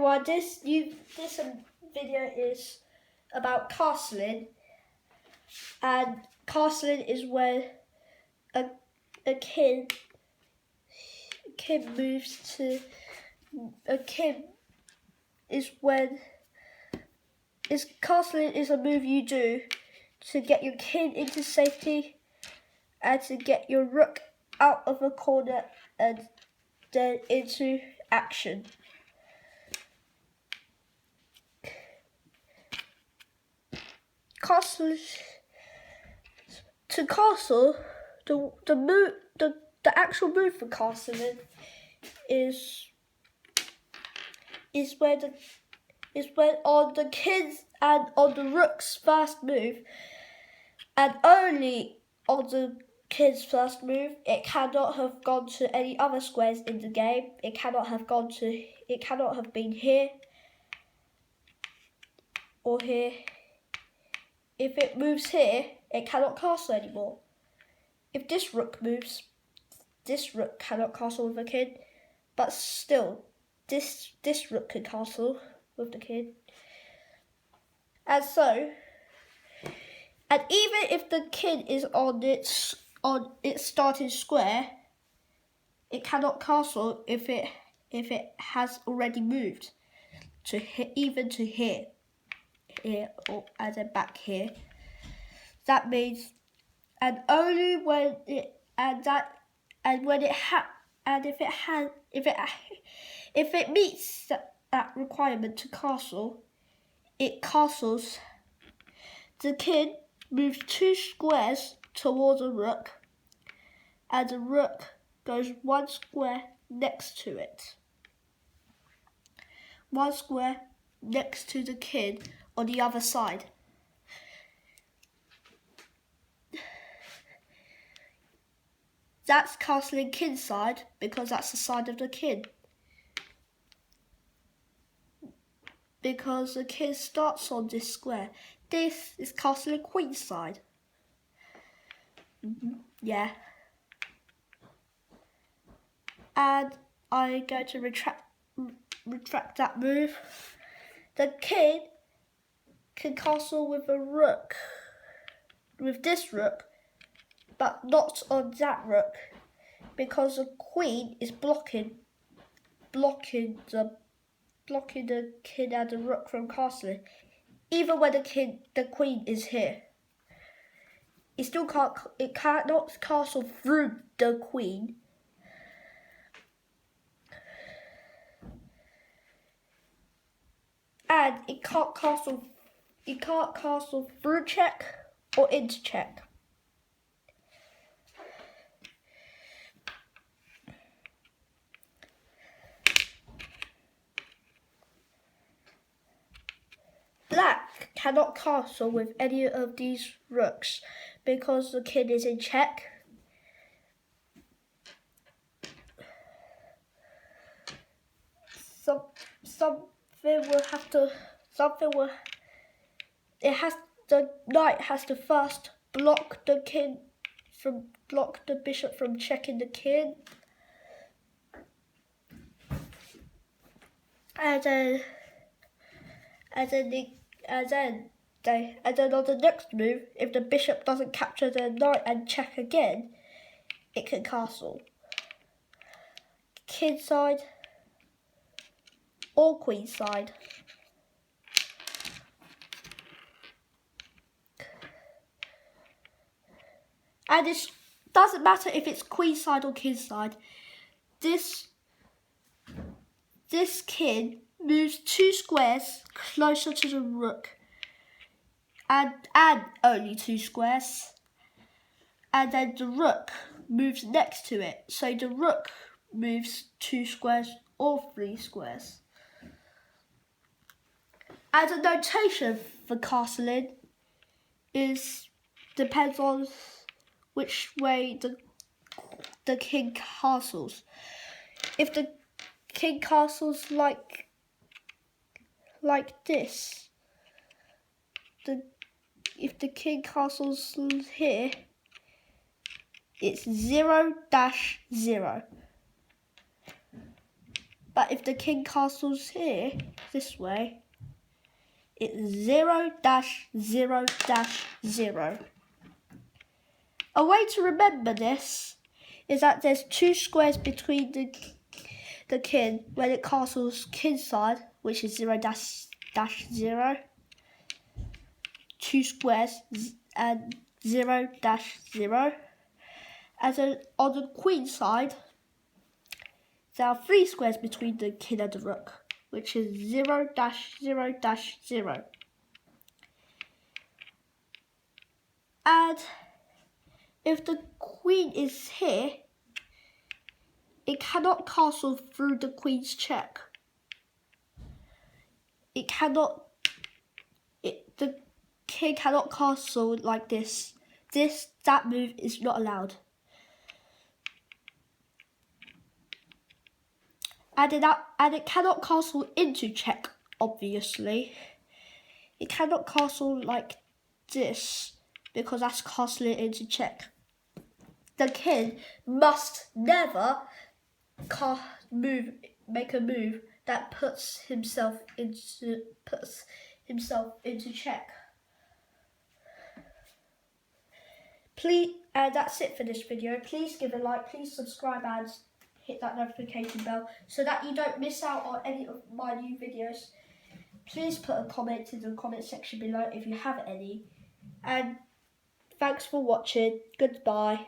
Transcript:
everyone, this video is about castling, and castling is when a kid moves to castling is a move you do to get your king into safety and to get your rook out of a corner and then into action. To castle, the actual move for castling is when on the king's and on the rook's first move, and only on the king's first move. It cannot have gone to any other squares in the game. It cannot have been here or here. If it moves here, it cannot castle anymore. If this rook moves, this rook cannot castle with a king, but still, this rook can castle with the king. And even if the king is on its starting square, it cannot castle if it has already moved to here, or and then back here. That means, and only when it if it meets that requirement to castle, it castles. The king moves 2 squares towards a rook, and the rook goes 1 square next to it. 1 square next to the king on the other side. That's castling king's side because that's the side of the king. Because the king starts on this square. This is castling queen's side. Yeah. And I'm going to retract that move. The king can castle with a rook, with this rook, but not on that rook, because the queen is blocking the king and the rook from castling. Even when the queen is here, it cannot castle through the queen. And it can't castle through check or into check. Black cannot castle with any of these rooks because the king is in check. The knight has to first block the bishop from checking the king, and then on the next move, if the bishop doesn't capture the knight and check again, it can castle. King side or queen side. And it doesn't matter if it's queen side or king side. This king moves 2 squares closer to the rook, and only 2 squares, and then the rook moves next to it. So the rook moves 2 squares or 3 squares. And the notation for castling depends on which way the king castles. If the king castles like this, if the king castles here, it's 0-0. But if the king castles here, this way, it's 0-0-0. A way to remember this is that there's 2 squares between the king when it castles king side, which is 0-0. 2 squares and 0-0. And then on the queen side, there are 3 squares between the king and the rook, which is 0-0-0. And if the queen is here, it cannot castle through the queen's check. The king cannot castle like this. That move is not allowed. And it cannot castle into check, obviously. It cannot castle like this, because that's castling into check. The king must never make a move that puts himself into check. Please, that's it for this video. Please give a like, please subscribe and hit that notification bell so that you don't miss out on any of my new videos. Please put a comment in the comment section below if you have any. And thanks for watching. Goodbye.